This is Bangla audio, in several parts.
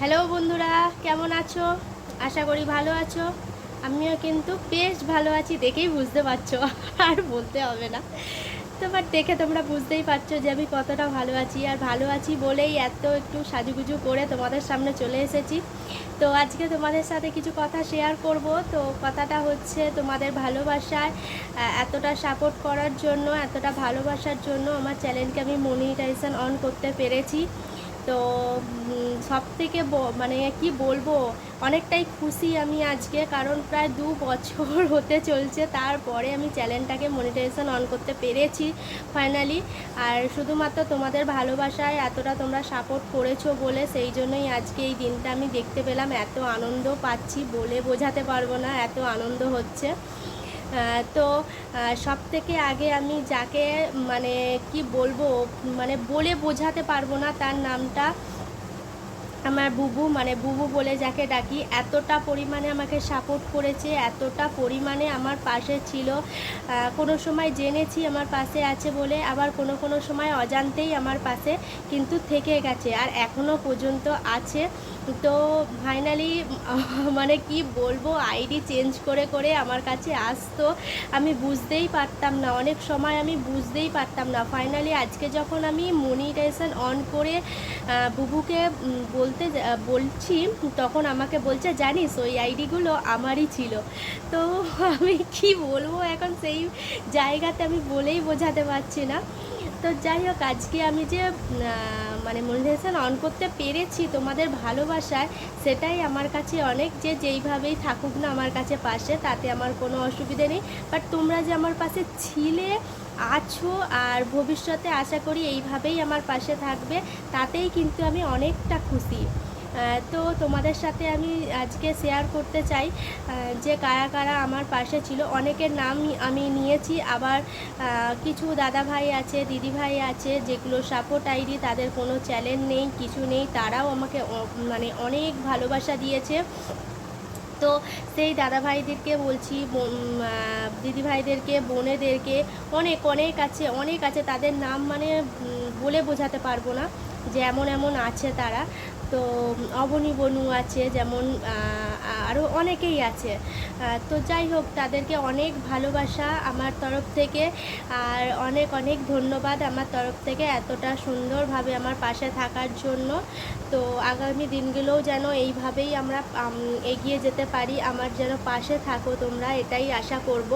হ্যালো বন্ধুরা, কেমন আছো? আশা করি ভালো আছো। আমিও কিন্তু বেশ ভালো আছি, দেখেই বুঝতে পারছো। আর বলতে হবে না। তোমার দেখে তোমরা বুঝতেই পারছো যে আমি কতটা ভালো আছি। আর ভালো আছি বলেই একটু সাজুগুজু করে তোমাদের সামনে চলে এসেছি। তো আজকে তোমাদের সাথে কিছু কথা শেয়ার করব। তো কথাটা হচ্ছে তোমাদের ভালোবাসায় এতটা সাপোর্ট করার জন্য, এতটা ভালোবাসার জন্য আমার চ্যানেলকে আমি মনিটাইজেশন অন করতে পেরেছি। তো সব থেকে মানে কি বলবো, অনেকটাই খুশি আমি আজকে, কারণ প্রায় 2 বছর হতে চলছে, তারপরে আমি চ্যানেলটাকে মনিটাইজেশন অন করতে পেরেছি ফাইনালি। আর শুধুমাত্র তোমাদের ভালোবাসায় এতটা তোমরা সাপোর্ট করেছো বলে সেই জন্যই আজকে এই দিনটা আমি দেখতে পেলাম। এত আনন্দ পাচ্ছি, বলে বোঝাতে পারবো না, এত আনন্দ হচ্ছে। তো সব থেকে আগে আমি যাকে মানে কি বলবো, মানে বলে বোঝাতে পারবো না, তার নামটা আমার বুবু, মানে বুবু বলে যাকে ডাকি। এতটা পরিমাণে আমাকে সাপোর্ট করেছে, এতটা পরিমাণে আমার পাশে ছিল। কোনো সময় জেনেছি আমার পাশে আছে বলে, আবার কোনো কোনো সময় অজান্তেই আমার পাশে কিন্তু থেকে গেছে, আর এখনও পর্যন্ত আছে। তো ফাইনালি মানে কি বলবো, আইডি চেঞ্জ করে করে আমার কাছে আসতো, আমি বুঝতেই পারতাম না, অনেক সময় আমি বুঝতেই পারতাম না। ফাইনালি আজকে যখন আমি মনিটাইজেশন অন করে বুবুকে বলছি, তখন আমাকে বলছে, জানিস ওই আইডিগুলো আমারই ছিল। তো আমি কি বলবো এখন, সেই জায়গাতে আমি বলেই বোঝাতে পারছি না। তো যাই হোক, আজকে আমি যে মানে মনিটাইজেশন অন করতে পেরেছি তোমাদের ভালোবাসায়, সেটাই আমার কাছে অনেক। যে যেইভাবেই থাকুক না আমার কাছে পাশে, তাতে আমার কোনো অসুবিধে নেই। বাট তোমরা যে আমার পাশে ছিলে, আছো, আর ভবিষ্যতে আশা করি এইভাবেই আমার পাশে থাকবে, তাতেই কিন্তু আমি অনেকটা খুশি। তো তোমাদের সাথে আমি আজকে শেয়ার করতে চাই যে কারা কারা আমার পাশে ছিল। অনেকের নাম আমি নিয়েছি, আবার কিছু দাদা ভাই আছে, দিদি ভাই আছে, যেগুলো সাপোর্ট আইডি, তাদের কোনো চ্যানেল নেই, কিছু নেই, তারাও আমাকে মানে অনেক ভালোবাসা দিয়েছে। তো সেই দাদা ভাইদেরকে বলছি, দিদি ভাইদেরকে, বোনেদেরকে, অনেক অনেক আছে, অনেক আছে, তাদের নাম মানে বলে বোঝাতে পারবো না, যে এমন এমন আছে তারা। তো অবনী বনু আছে, যেমন আরও অনেকেই আছে। তো যাই হোক, তাদেরকে অনেক ভালোবাসা আমার তরফ থেকে, আর অনেক অনেক ধন্যবাদ আমার তরফ থেকে এতটা সুন্দরভাবে আমার পাশে থাকার জন্য। তো আগামী দিনগুলোও যেন এইভাবেই আমরা এগিয়ে যেতে পারি, আমার যেন পাশে থাকো তোমরা, এটাই আশা করব।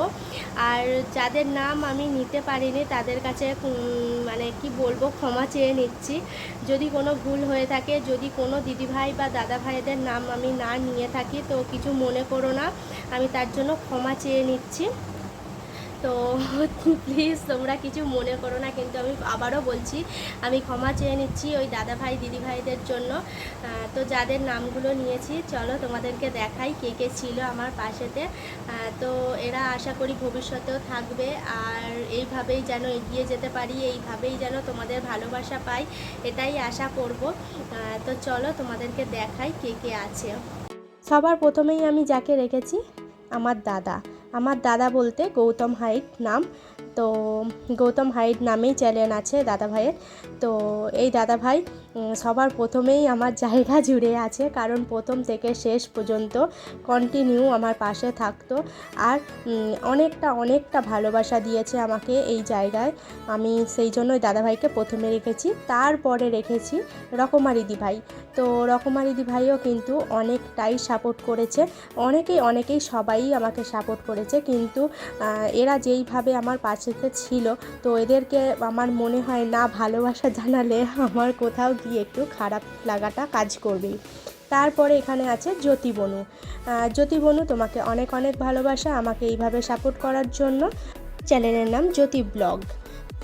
আর যাদের নাম আমি নিতে পারিনি, তাদের কাছে মানে কি বলবো, ক্ষমা চেয়ে নিচ্ছি যদি কোনো ভুল হয়ে থাকে, যদি কোনো দিদিভাই বা দাদা ভাইদের নাম আমি না নিয়ে থাকি, তো কিছু মনে করো না, আমি তার জন্য ক্ষমা চেয়ে নিচ্ছি। তো প্লিজ তোমরা কিছু মনে করো না, কিন্তু আমি আবারও বলছি, আমি ক্ষমা চেয়ে নিচ্ছি ওই দাদা ভাই দিদি ভাইদের জন্য। তো যাদের নামগুলো নিয়েছি, চলো তোমাদেরকে দেখাই কে কে ছিল আমার পাশেতে। তো এরা আশা করি ভবিষ্যতেও থাকবে, আর এইভাবেই যেন এগিয়ে যেতে পারি, এইভাবেই যেন তোমাদের ভালোবাসা পাই, এটাই আশা করব। তো চলো তোমাদেরকে দেখাই কে কে আছে। সবার প্রথমেই আমি যাকে রেখেছি, আমার দাদা। আমার দাদা বলতে গৌতম হাইট নাম। তো গৌতম হাইট নামেই চ্যানেল আছে দাদা ভাইয়ের। তো এই দাদা ভাই সবার প্রথমেই আমার জায়গা জুড়ে আছে, কারণ প্রথম থেকে শেষ পর্যন্ত কন্টিনিউ আমার পাশে থাকতো, আর অনেকটা অনেকটা ভালোবাসা দিয়েছে আমাকে এই জায়গায়। আমি সেই জন্যই দাদাভাইকে প্রথমে রেখেছি, তারপরে রেখেছি রকমারিদি ভাই। তো রকমারিদি ভাইও কিন্তু অনেকটাই সাপোর্ট করেছে, অনেকেই সবাই আমাকে সাপোর্ট করেছে, কিন্তু এরা যেইভাবে আমার পাশেতে ছিল, তো এদেরকে আমার মনে হয় না ভালোবাসা জানালে আমার কোথাও গিয়ে একটু খারাপ লাগাটা কাজ করবেই। তারপরে এখানে আছে জ্যোতি বনু। জ্যোতি বনু, তোমাকে অনেক অনেক ভালোবাসা আমাকে এইভাবে সাপোর্ট করার জন্য। চ্যানেলের নাম জ্যোতি ব্লগ।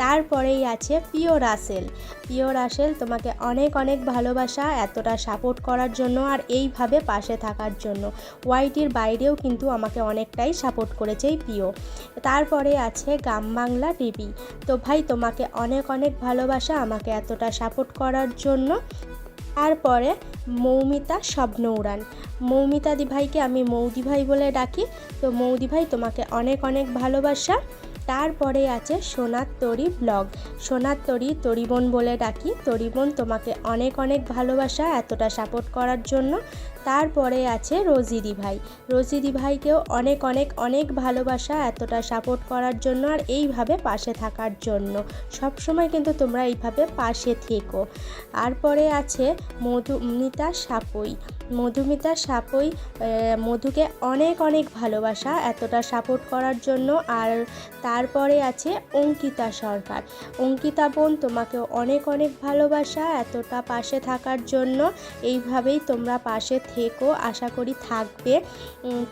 তারপরেই আছে পিও রাসেল। পিও রাসেল, তোমাকে অনেক অনেক ভালোবাসা এতটা সাপোর্ট করার জন্য, আর এইভাবে পাশে থাকার জন্য। ওয়াইটির বাইরেও কিন্তু আমাকে অনেকটাই সাপোর্ট করেছে এই পিও। তারপরে আছে গ্রাম বাংলা টিভি। তো ভাই, তোমাকে অনেক অনেক ভালোবাসা আমাকে এতটা সাপোর্ট করার জন্য। তারপরে মৌমিতা স্বপ্ন উড়ান। মৌমিতা দি ভাইকে আমি মৌদি ভাই বলে ডাকি। তো মৌদি ভাই, তোমাকে অনেক অনেক ভালোবাসা। তারপরে আছে সোনার তরি ব্লগ। সোনার তরি, তরিবোন বলে ডাকি। তরিবোন তোমাকে অনেক অনেক ভালোবাসা এতটা সাপোর্ট করার জন্য। তারপরে আছে রোজিদি ভাই। রোজিদি ভাইকেও অনেক অনেক অনেক ভালোবাসা এতটা সাপোর্ট করার জন্য আর এইভাবে পাশে থাকার জন্য। সব সময় কিন্তু তোমরা এইভাবে পাশে থেকো। তারপরে আছে মধুমিতা সাপই। মধুমিতা সাপই, মধুকে অনেক অনেক ভালোবাসা এতটা সাপোর্ট করার জন্য। আর তারপরে আছে অঙ্কিতা সরকার। অঙ্কিতা বোন, তোমাকেও অনেক অনেক ভালোবাসা এতটা পাশে থাকার জন্য। এইভাবেই তোমরা পাশে থেকো, আশা করি থাকবে।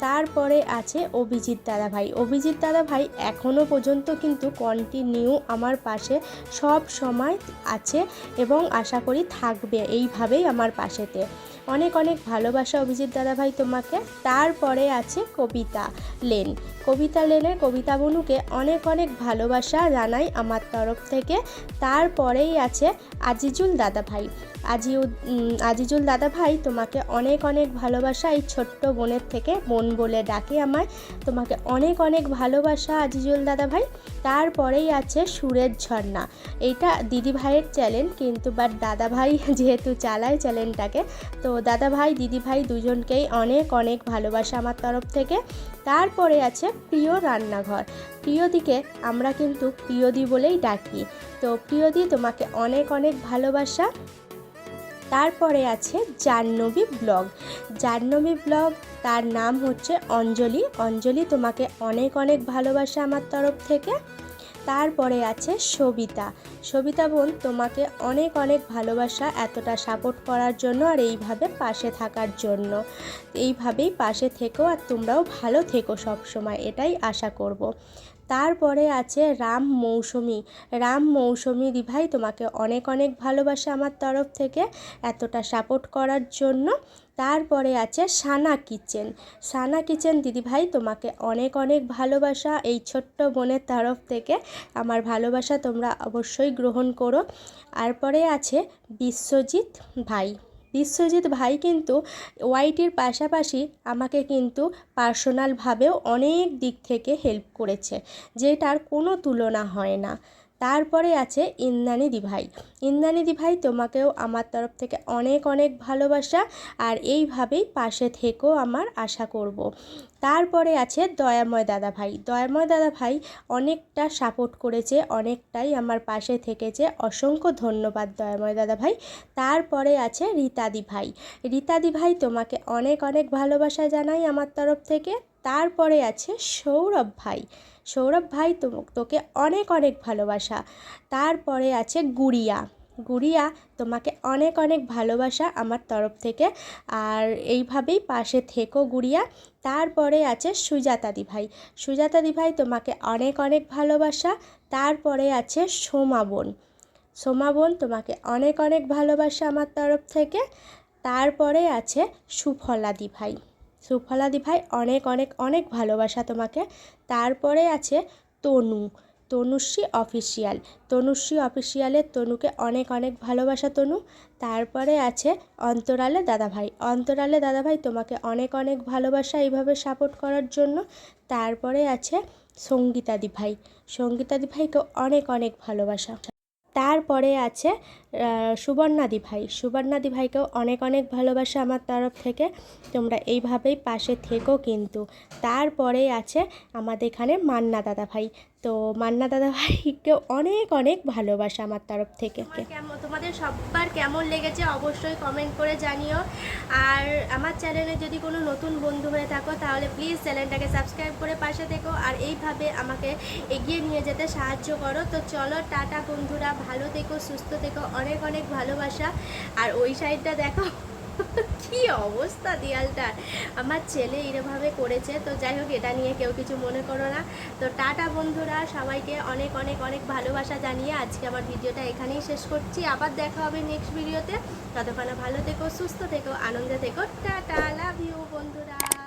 তারপরে আছে অভিজিৎ দাদাভাই। অভিজিৎ দাদাভাই এখনও পর্যন্ত কিন্তু কন্টিনিউ আমার পাশে সব সময় আছে এবং আশা করি থাকবে এইভাবেই আমার পাশেতে। অনেক অনেক ভালোবাসা অভিজিৎ দাদাভাই তোমাকে। তারপরে আছে কবিতা লেন। কবিতা লেনের কবিতা বনুকে অনেক অনেক ভালোবাসা জানাই আমার তরফ থেকে। তারপরেই আছে আজিজুল দাদাভাই। আজিজুল দাদাভাই, তোমাকে অনেক অনেক ভালোবাসা। এই ছোট্ট বোনের থেকে বোন বলে ডাকে আমায়। তোমাকে অনেক অনেক ভালোবাসা আজিজুল দাদাভাই। তারপরেই আছে সুরের ঝর্ণা। এইটা দিদিভাইয়ের চ্যানেল, কিন্তু বাট দাদাভাই যেহেতু চালায় চ্যানেলটাকে, তো দাদাভাই দিদিভাই দুজনকেই অনেক অনেক ভালোবাসা আমার তরফ থেকে। তারপরে আছে প্রিয় রান্নাঘর। প্রিয়দিকে আমরা কিন্তু প্রিয়দি বলেই ডাকি। তো প্রিয়দি, তোমাকে অনেক অনেক ভালোবাসা। তারপরে আছে জাহ্নবী ব্লগ। জাহ্নবী ব্লগ, তার নাম হচ্ছে অঞ্জলি। অঞ্জলি, তোমাকে অনেক অনেক ভালোবাসা আমার তরফ থেকে। তারপরে আছে সবিতা। সবিতা বোন, তোমাকে অনেক অনেক ভালোবাসা এতটা সাপোর্ট করার জন্য আর এইভাবে পাশে থাকার জন্য। এইভাবেই পাশে থেকো আর তোমরাও ভালো থেকো সব সময়, এটাই আশা করব। তারপরে আছে রাম মৌসুমি। রাম মৌসুমি দিভাই, তোমাকে অনেক অনেক ভালোবাসা আমার তরফ থেকে এতটা সাপোর্ট করার জন্য। তারপরে আছে সানা কিচেন। সানা কিচেন দিদিভাই, তোমাকে অনেক অনেক ভালোবাসা এই ছোট্ট বোনের তরফ থেকে। আমার ভালোবাসা তোমরা অবশ্যই গ্রহণ করো। তারপরে আছে বিশ্বজিৎ ভাই। বিশ্বজিৎ ভাই কিন্তু ওয়াইটির পাশাপাশি আমাকে কিন্তু পার্সোনালভাবেও অনেক দিক থেকে হেল্প করেছে, যেটার কোনো তুলনা হয় না। তারপরে আছে ইন্দ্রাণী দিভাই। ইন্দ্রাণী দিভাই, তোমাকেও আমার তরফ থেকে অনেক অনেক ভালোবাসা আর এইভাবেই পাশে থেকো আমার আশা করব। তারপরে আছে দয়াময় দাদাভাই। দয়াময় দাদাভাই অনেকটা সাপোর্ট করেছে, অনেকটাই আমার পাশে থেকেছে। অসংখ্য ধন্যবাদ দয়াময় দাদাভাই। তারপরে আছে রীতাদি ভাই। রীতাদি ভাই, তোমাকে অনেক অনেক ভালোবাসা জানাই আমার তরফ থেকে। তারপরে আছে সৌরভ ভাই। সৌরভ ভাই, তোকে অনেক অনেক ভালোবাসা। তারপরে আছে গুড়িয়া। গুড়িয়া, তোমাকে অনেক অনেক ভালোবাসা আমার তরফ থেকে আর এইভাবেই পাশে থেকো গুড়িয়া। তারপরে আছে সুজাতা দি ভাই। সুজাতা দি ভাই, তোমাকে অনেক অনেক ভালোবাসা। তারপরে আছে সোমা বোন। সোমা বোন, তোমাকে অনেক অনেক ভালোবাসা আমার তরফ থেকে। তারপরে আছে সুফলা দি ভাই। সুফলা দি ভাই, অনেক অনেক অনেক ভালোবাসা তোমাকে। তারপরে আছে তনু। তনুশ্রী অফিসিয়াল। তনুশ্রী অফিসিয়ালের তনুকে অনেক অনেক ভালোবাসা তনু। তারপরে আছে অন্তরালে দাদাভাই। অন্তরালে দাদাভাই, তোমাকে অনেক অনেক ভালোবাসা এইভাবে সাপোর্ট করার জন্য। তারপরে আছে সঙ্গীতাদি ভাই। সঙ্গীতাদি ভাইকে অনেক অনেক ভালোবাসা। তারপরে আছে সুবর্ণাদি ভাই। সুবর্ণাদি ভাইকেও অনেক অনেক ভালোবাসা আমার তরফ থেকে। তোমরা এইভাবেই পাশে থেকো কিন্তু। তারপরে আছে আমাদের এখানে মান্না দাদা ভাই। তো মান্না দাদা ভাইকেও অনেক অনেক ভালোবাসা আমার তরফ থেকে। তোমাদের সবার কেমন লেগেছে অবশ্যই কমেন্ট করে জানিও। আর আমার চ্যানেলে যদি কোনো নতুন বন্ধু হয়ে থাকো তাহলে প্লিজ চ্যানেলটাকে সাবস্ক্রাইব করে পাশে থেকো আর এইভাবে আমাকে এগিয়ে নিয়ে যেতে সাহায্য করো। তো চলো, টাটা বন্ধুরা, ভালো থেকো, সুস্থ থেকো, অনেক অনেক ভালোবাসা। আর ওই সাইডটা দেখো কি অবস্থা দেয়ালটার, আমার ছেলে এরভাবে করেছে। তো যাই হোক, এটা নিয়ে কেউ কিছু মনে করো না। তো টাটা বন্ধুরা, সবাইকে অনেক অনেক অনেক ভালোবাসা জানিয়ে আজকে আমার ভিডিওটা এখানেই শেষ করছি। আবার দেখা হবে নেক্সট ভিডিওতে। ততক্ষণে ভালো থেকো, সুস্থ থেকো, আনন্দে থেকো। টাটা, লাভ ইউ বন্ধুরা।